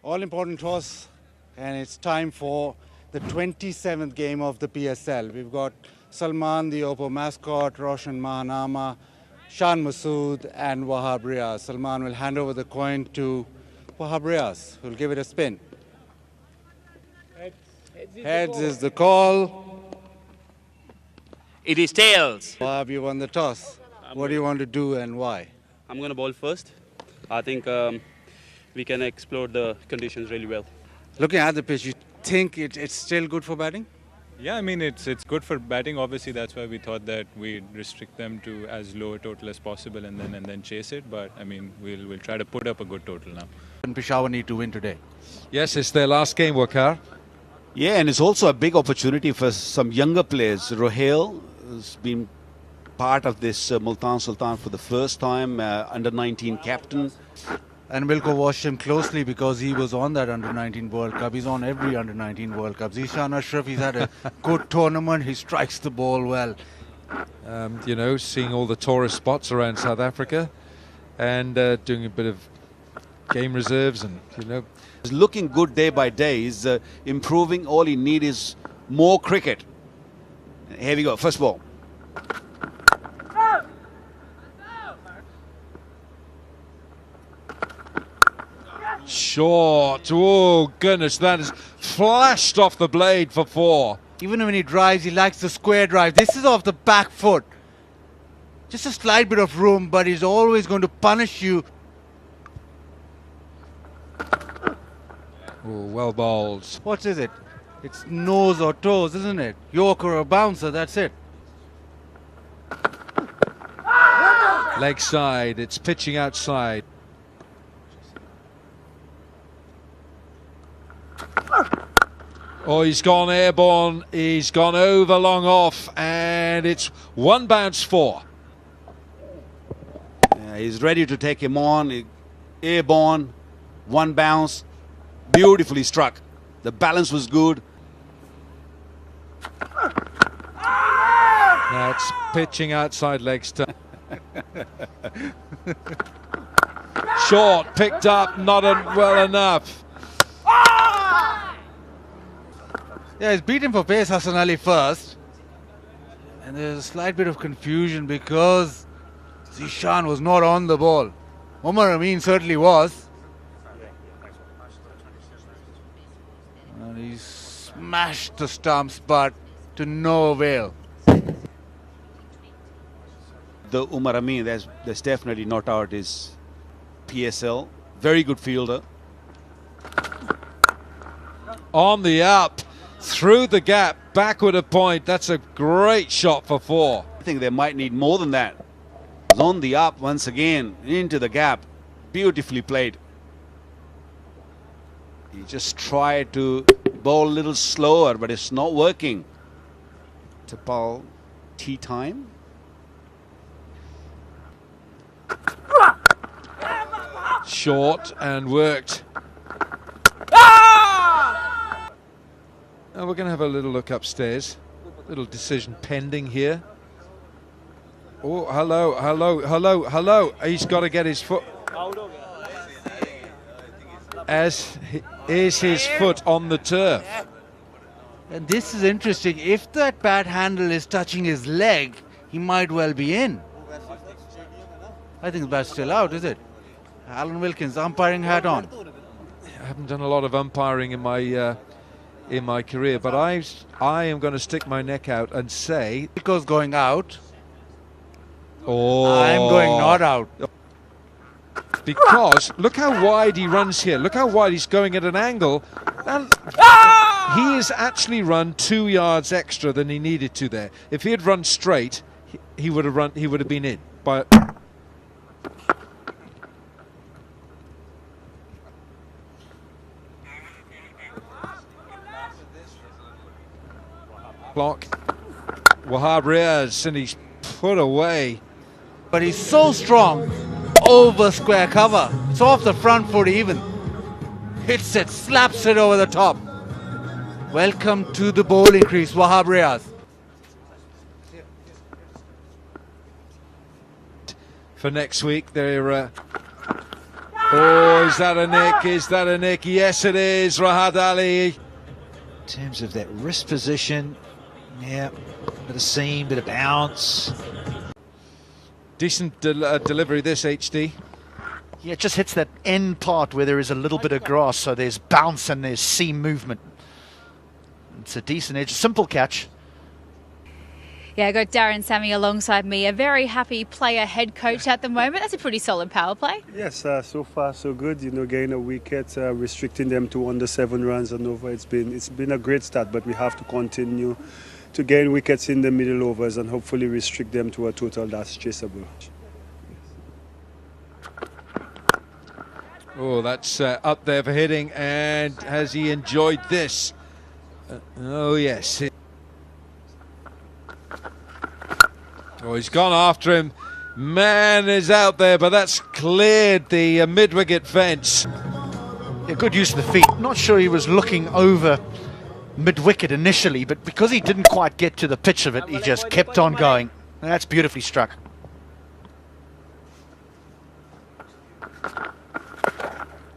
all-important toss, and it's time for the 27th game of the PSL. We've got Sultan, the Oppo mascot, Roshan Mahanama, Shan Masood and Wahab Riaz. Sultan will hand over the coin to Wahab Riaz, who'll give it a spin. Heads is the call. It is tails. Wahab, you won the toss. What do you want to do and why? I'm going to bowl first. I think we can explore the conditions really well. Looking at the pitch, you think it's still good for batting? Yeah, I mean, it's good for batting. Obviously, that's why we thought that we'd restrict them to as low a total as possible and then chase it. But, I mean, we'll try to put up a good total now. And Peshawar need to win today. Yes, it's their last game, Wakar. Yeah, and it's also a big opportunity for some younger players. Rohail has been part of this Multan Sultan for the first time, under-19 captain. And Wilco watched him closely because he was on that Under-19 World Cup. He's on every Under-19 World Cup. Zishan Ashraf, he's had a good tournament. He strikes the ball well. You know, seeing all the tourist spots around South Africa and doing a bit of game reserves and, you know. He's looking good day by day. He's improving. All he needs is more cricket. Here we go. First ball. Short. Oh, goodness, that has flashed off the blade for 4. Even when he drives, he likes the square drive. This is off the back foot. Just a slight bit of room, but he's always going to punish you. Oh, well bowled. What is it? It's nose or toes, isn't it? Yorker or bouncer, that's it. Leg side. It's pitching outside. Oh, he's gone airborne. He's gone over long off, and it's one bounce 4. He's ready to take him on. Airborne, one bounce, beautifully struck. The balance was good. That's pitching outside leg stump. Short, picked up, not well enough. Yeah, he's beaten for pace, Hassan Ali first. And there's a slight bit of confusion because Zishan was not on the ball. Omar Amin certainly was. And he smashed the stumps, but to no avail. The Umar Amin, that's definitely not out his PSL. Very good fielder. On the up, through the gap, backward a point. That's a great shot for 4. I think they might need more than that. On the up once again, into the gap. Beautifully played. He just tried to bowl a little slower, but it's not working. Tapal, tea time. Short and worked. Now we're going to have a little look upstairs. Little decision pending here. Oh, hello. He's got to get his foot. As is his foot on the turf. And this is interesting. If that bat handle is touching his leg, he might well be in. I think the bat's still out, is it? Alan Wilkins, umpiring hat on. I haven't done a lot of umpiring in my career, but I am going to stick my neck out and say Because going out. Oh, I'm going not out. Because look how wide he runs here. Look how wide he's going at an angle. And he has actually run 2 yards extra than he needed to there. If he had run straight, he would have been in. But clock. Wahab Riaz, and he's put away. But he's so strong over square cover. It's off the front foot even. Hits it, slaps it over the top. Welcome to the bowling crease, Wahab Riaz. For next week, they're Oh, is that a nick? Is that a nick? Yes, it is, Rahat Ali. In terms of that wrist position, yeah, bit of seam, bit of bounce. Decent delivery this, HD. Yeah, it just hits that end part where there is a little bit of grass, so there's bounce and there's seam movement. It's a decent edge, simple catch. Yeah, I got Darren Sammy alongside me, a very happy player head coach at the moment. That's a pretty solid power play. Yes, so far so good. You know, getting a wicket, restricting them to under 7 runs and over. It's been a great start, but we have to continue to gain wickets in the middle overs and hopefully restrict them to a total that's chaseable. Oh, that's up there for hitting, and has he enjoyed this? Oh, yes. Oh, he's gone after him. Man is out there, but that's cleared the mid-wicket fence. Yeah, good use of the feet. Not sure he was looking over mid-wicket initially, but because he didn't quite get to the pitch of it, he just kept on going. That's beautifully struck.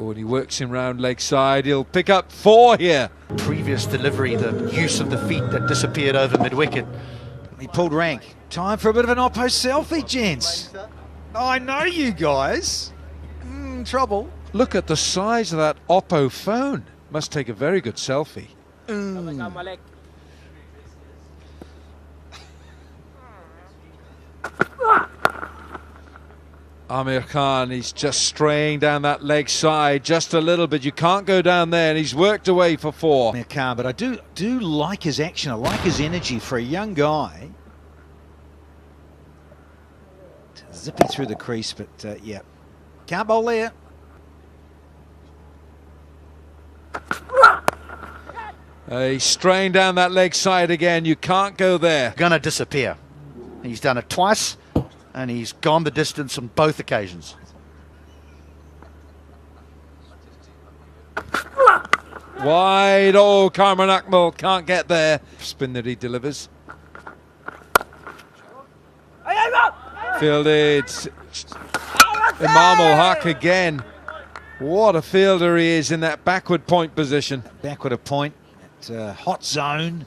Oh, and he works him round leg side. He'll pick up 4 here. Previous delivery, the use of the feet that disappeared over mid-wicket. He pulled rank. Time for a bit of an Oppo selfie, gents. I know you guys. Trouble. Look at the size of that Oppo phone. Must take a very good selfie. Amir Khan, he's just straying down that leg side just a little bit. You can't go down there, and he's worked away for 4. Amir Khan, but I do like his action. I like his energy for a young guy. Zippy through the crease, but yeah, can't bowl there. He's straying down that leg side again. You can't go there. Gonna disappear. He's done it twice, and he's gone the distance on both occasions. Wide. Oh, Karman Akmal can't get there. Spin that he delivers. Fielded. Imam ul Haq again. What a fielder he is in that backward point position. Backward a point. At, hot zone.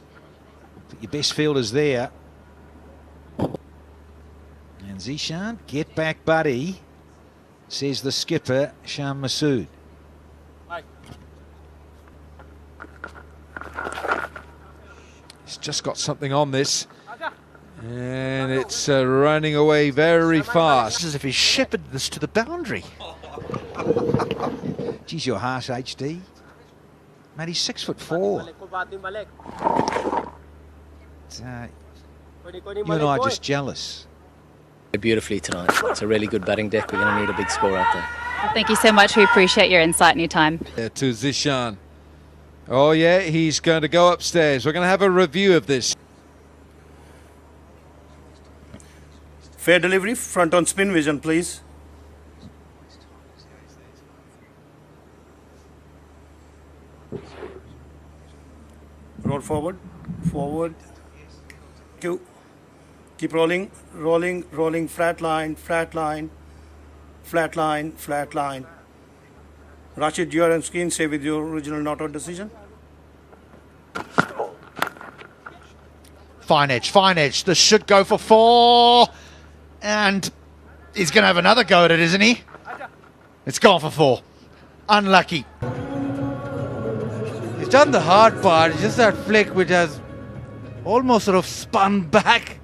Put your best fielders there. And Zishan, get back, buddy, says the skipper, Sham Masood. He's just got something on this. And it's running away very fast. It's as if he shepherded this to the boundary. Geez, you're harsh, HD. Mate, he's 6'4". You and I are just jealous. Beautifully tonight. It's a really good batting deck. We're going to need a big score out there. Well, thank you so much. We appreciate your insight and your time. To Zishan. Oh, yeah, he's going to go upstairs. We're going to have a review of this. Fair delivery, front on spin vision, please. Roll forward, forward. Two. Keep rolling, rolling, rolling, flat line, flat line, flat line, flat line. Rashid, you are on screen, say with your original not out decision. Fine edge. This should go for 4. And he's going to have another go at it, isn't he? It's gone for 4. Unlucky. He's done the hard part. It's just that flick which has almost sort of spun back.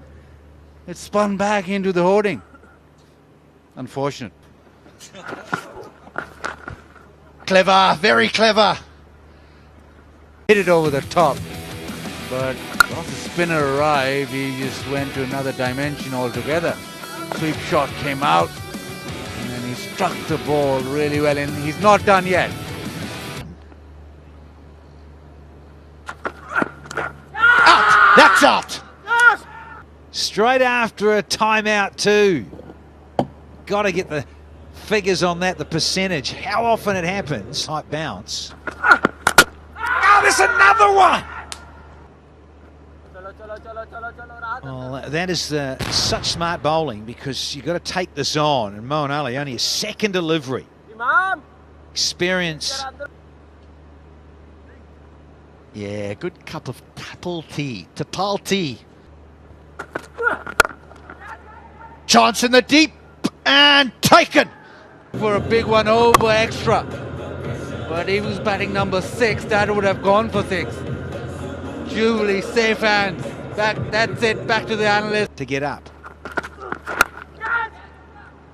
It spun back into the hoarding. Unfortunate. Clever, very clever. Hit it over the top. But once the spinner arrived, he just went to another dimension altogether. Sweep shot came out, and then he struck the ball really well, and he's not done yet. Out! That's out! Straight after a timeout too. Got to get the figures on that, the percentage. How often it happens. Tight bounce. Oh, there's another one! Well, that is such smart bowling, because you've got to take this on. And Moeen Ali, only a second delivery. Experience. Yeah, good cup of tapal tea. Chance in the deep and taken For a big one over extra. But he was batting number 6, that would have gone for 6. Jubilee, safe hands. Back, that's it, back to the analyst. To get up.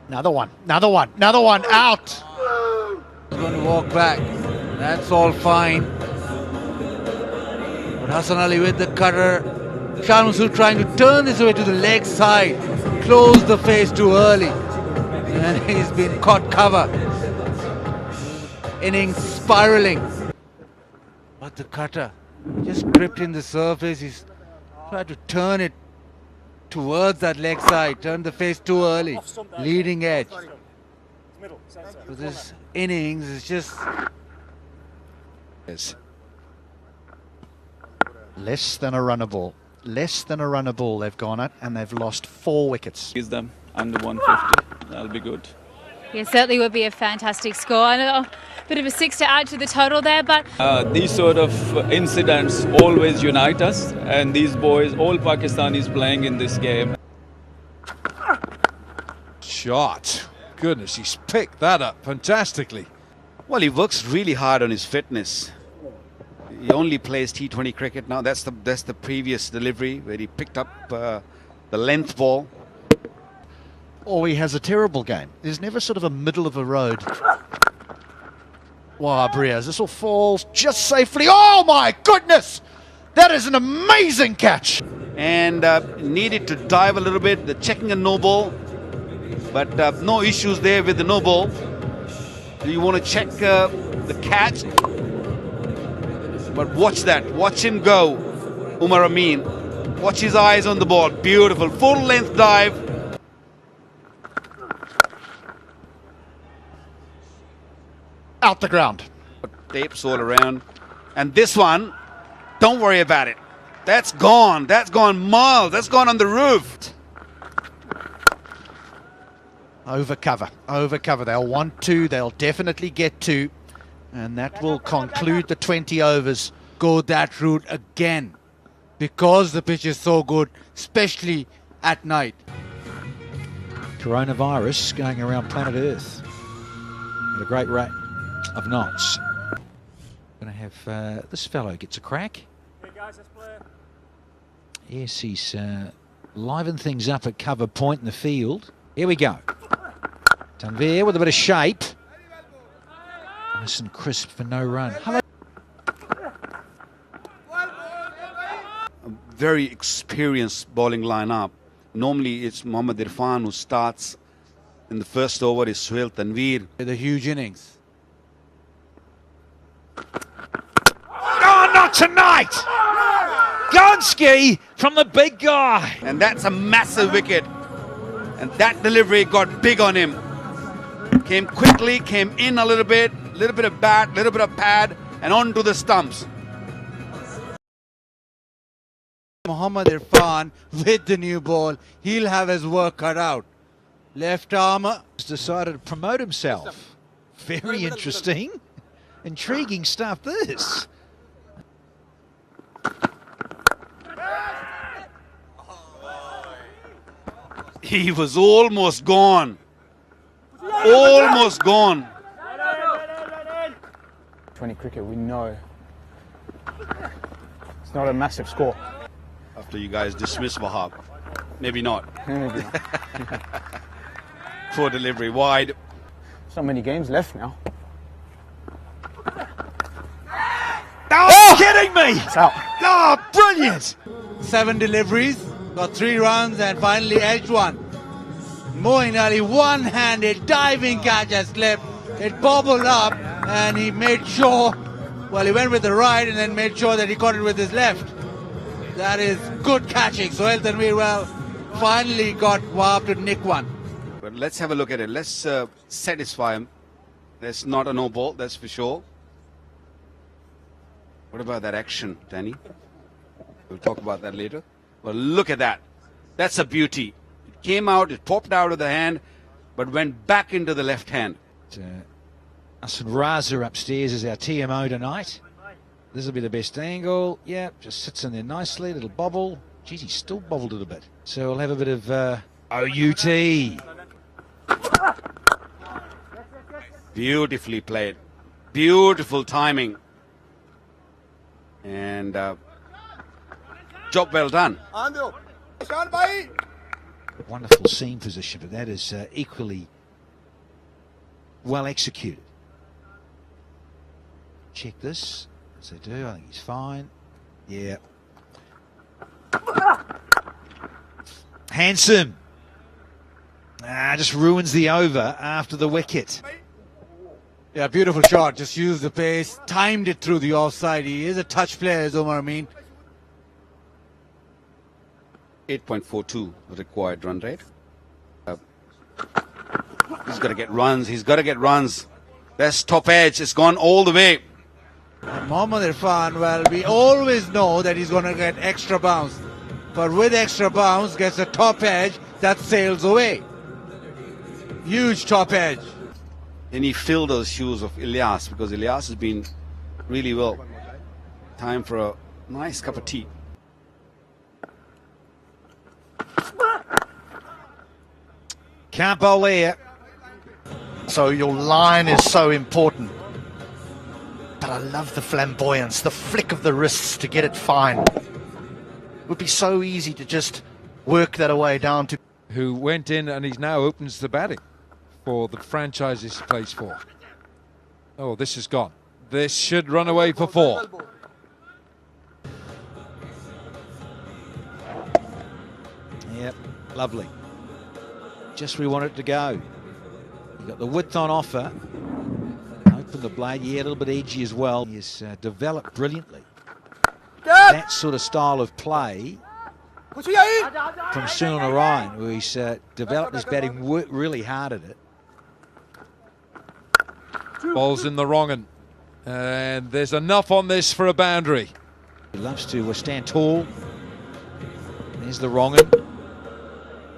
Another one, out. He's going to walk back. That's all fine. But Hassan Ali with the cutter. Shan Masood trying to turn this away to the leg side. Close the face too early. And he's been caught cover. Innings spiraling. But the cutter just gripped in the surface. He's tried to turn it towards that leg side. Turned the face too early. Leading edge. So this innings is just... Less than a runner ball. Less than a runner ball they've gone at, and they've lost 4 wickets. Is them under 150. That'll be good. Yeah, certainly would be a fantastic score. And a bit of a 6 to add to the total there, but... These sort of incidents always unite us, and these boys, all Pakistanis playing in this game. Shot. Goodness, he's picked that up fantastically. Well, he works really hard on his fitness. He only plays T20 cricket now. That's the previous delivery where he picked up the length ball. Or he has a terrible game. There's never sort of a middle of a road. Wow, Briaz, this will fall just safely. Oh my goodness! That is an amazing catch. And needed to dive a little bit. They're checking a no ball, but no issues there with the no ball. You want to check the catch, but watch that. Watch him go, Umar Amin. Watch his eyes on the ball. Beautiful full length dive. Out the ground. Tapes all around. And this one, don't worry about it. That's gone. That's gone miles. That's gone on the roof. Over cover. They'll want to. They'll definitely get to. And that will conclude the 20 overs. Go that route again. Because the pitch is so good, especially at night. Coronavirus going around planet Earth at a great rate of knots. Going to have this fellow gets a crack. Hey guys, let's play. Yes, he's livened things up at cover point in the field. Here we go. Tanveer with a bit of shape. Nice and crisp for no run. Hello. A very experienced bowling lineup. Normally it's Mohammad Irfan who starts in the first over. Is Suhail Tanveer. The huge innings. Oh, not tonight! Gonski from the big guy. And that's a massive wicket. And that delivery got big on him. Came quickly, came in a little bit of bat, little bit of pad, and onto the stumps. Mohammad Irfan with the new ball, he'll have his work cut out. Left armour. He's decided to promote himself. Very interesting. Intriguing stuff, this. He was almost gone. Almost gone. 20 cricket, we know it's not a massive score. After you guys dismiss Wahab. Maybe not. Maybe not. Poor delivery, wide. There's not many games left now. Oh, kidding me! It's out. Oh, brilliant! 7 deliveries, got 3 runs and finally edged one. Moeen Ali one-handed diving catch has slipped. It bobbled up and he made sure, well, he went with the right and then made sure that he caught it with his left. That is good catching. Suhail Tanveer, well, finally got Wahab to nick one. But let's have a look at it. Let's satisfy him. That's not a no ball, that's for sure. What about that action, Danny? We'll talk about that later. Well, look at that. That's a beauty. It came out, it popped out of the hand, but went back into the left hand. Us and Raza upstairs is our TMO tonight. This will be the best angle. Yeah, just sits in there nicely. Little bobble. Geez, he's still bobbled it a bit. So we'll have a bit of OUT. Beautifully played. Beautiful timing. And job well done. Wonderful seam position, but that is equally well executed. Check this. As they do, I think he's fine. Yeah. Handsome. Just ruins the over after the wicket. Yeah, beautiful shot. Just used the pace, timed it through the offside. He is a touch player, as Omar Amin. 8.42 required run rate. He's got to get runs. He's got to get runs. Best top edge. It's gone all the way. Mohammad Irfan, well, we always know that he's going to get extra bounce. But with extra bounce, gets a top edge that sails away. Huge top edge. And he filled those shoes of Ilyas, because Ilyas has been really well. Time for a nice cup of tea. Can't bowl there. So your line is so important. But I love the flamboyance, the flick of the wrists to get it fine. It would be so easy to just work that away down to... Who went in and he now opens the batting for the franchises he plays for. Oh, this is gone. This should run away for 4. Yep, lovely. Just where we want it to go. You got the width on offer. Open the blade, yeah, a little bit edgy as well. He's developed brilliantly. That sort of style of play from Sultan Orion, where he's developed his batting, worked really hard at it. Ball's in the wrong one. And there's enough on this for a boundary. He loves to stand tall. There's the wrong one.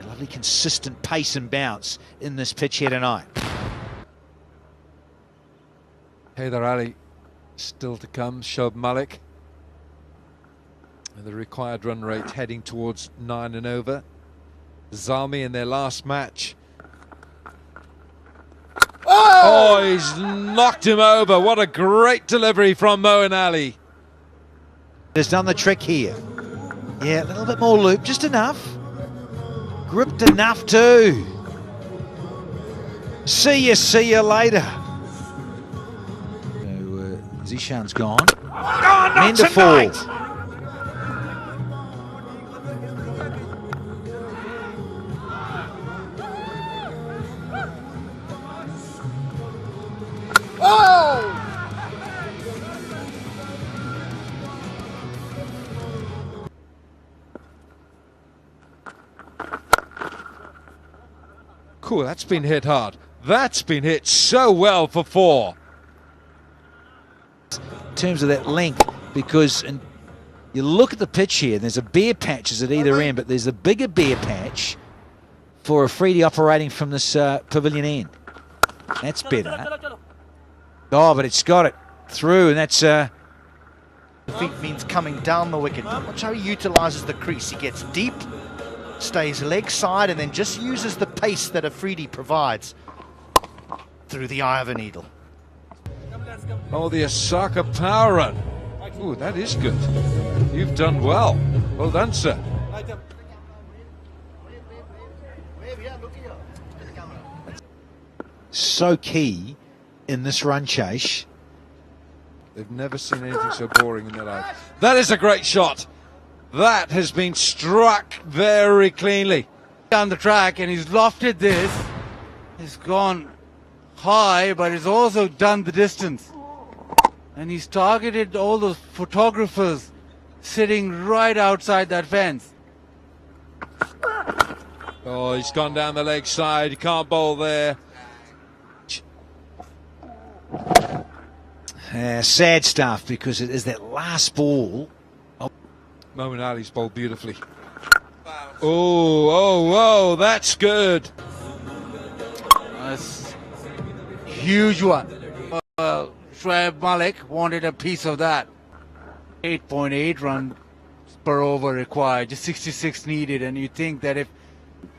Lovely consistent pace and bounce in this pitch here tonight. Haider Ali still to come. Shoaib Malik. And the required run rate heading towards 9 and over. Zalmi in their last match. Oh, he's knocked him over. What a great delivery from Moeen Ali. Has done the trick here. Yeah, a little bit more loop, just enough. Gripped enough too. See you later. So, Zishan's gone. Oh, Men to fall. Cool, that's been hit hard. That's been hit so well for 4. In terms of that length, because you look at the pitch here, there's a bare patches at either end, but there's a bigger bare patch for Afridi operating from this pavilion end. That's better. Oh, but it's got it through, and that's... The feet means coming down the wicket. Watch how he utilises the crease. He gets deep, stays leg side, and then just uses the pace that Afridi provides through the eye of a needle. Oh, the Osaka power run. Ooh, that is good. You've done well. Well done, sir. So key in this run chase. They've never seen anything so boring in their life. That is a great shot. That has been struck very cleanly. Down the track, and he's lofted this. He's gone high, but he's also done the distance. And he's targeted all those photographers sitting right outside that fence. Oh, he's gone down the leg side. He can't bowl there. Sad stuff, because it is that last ball. Moeen Ali's bowled beautifully. Oh, that's good. That's a huge one. Shoaib Malik wanted a piece of that. 8.8 runs per over required, just 66 needed, and you think that if...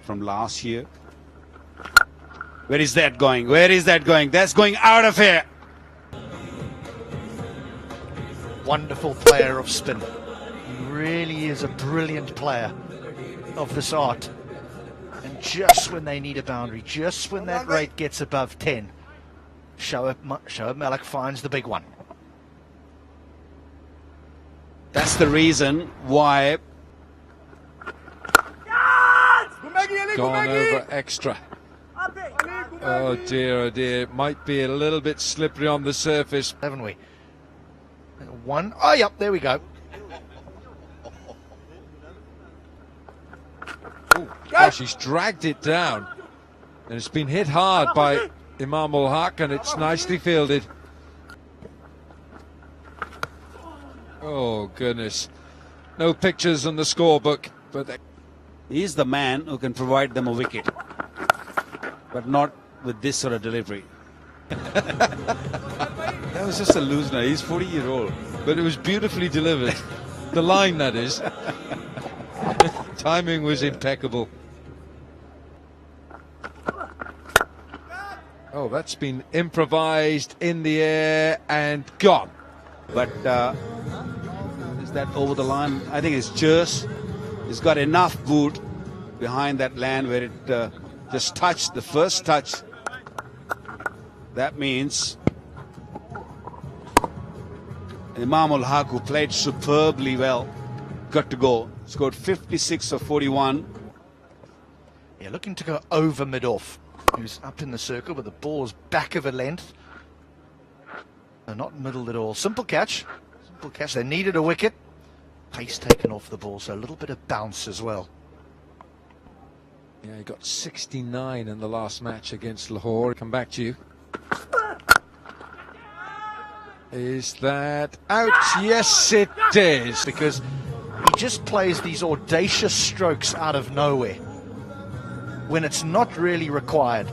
From last year. Where is that going? Where is that going? That's going out of here. Wonderful player of spin. He really is a brilliant player of this art. And just when they need a boundary, just when that rate gets above 10, Shoaib Malik finds the big one. That's the reason why. Gone over extra. Oh dear, it might be a little bit slippery on the surface. Haven't we? One. Oh, yep, there we go. Oh, gosh, he's dragged it down. And it's been hit hard by Imam ul Haq, and it's nicely fielded. Oh, goodness. No pictures on the scorebook, but He's the man who can provide them a wicket. But not with this sort of delivery. That was just a loser. He's 40-year-old. But it was beautifully delivered. The line, that is. Timing was impeccable. Oh, that's been improvised in the air and gone. But is that over the line? I think it's just. It's got enough boot behind that land where it just touched the first touch. That means Imam ul Haq, who played superbly well, got to go. Scored 56 of 41. Yeah, looking to go over mid-off. Who's up in the circle, but the ball is back of a length. No, not middle at all. Simple catch. Simple catch. They needed a wicket. Pace taken off the ball, so a little bit of bounce as well. Yeah, he got 69 in the last match against Lahore. Come back to you. Is that out? Yes, it is. Because he just plays these audacious strokes out of nowhere when it's not really required.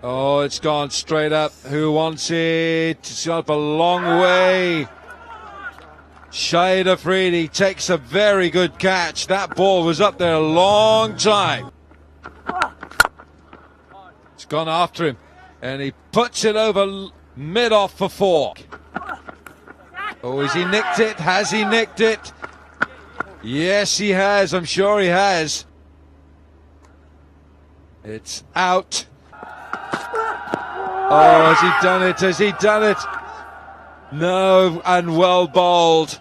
Oh, it's gone straight up. Who wants it? It's up a long way. Shahid Afridi takes a very good catch. That ball was up there a long time. It's gone after him, and he puts it over mid-off for 4. Oh, has he nicked it? Has he nicked it? Yes, he has. I'm sure he has. It's out. Oh, has he done it? Has he done it? No, and well bowled.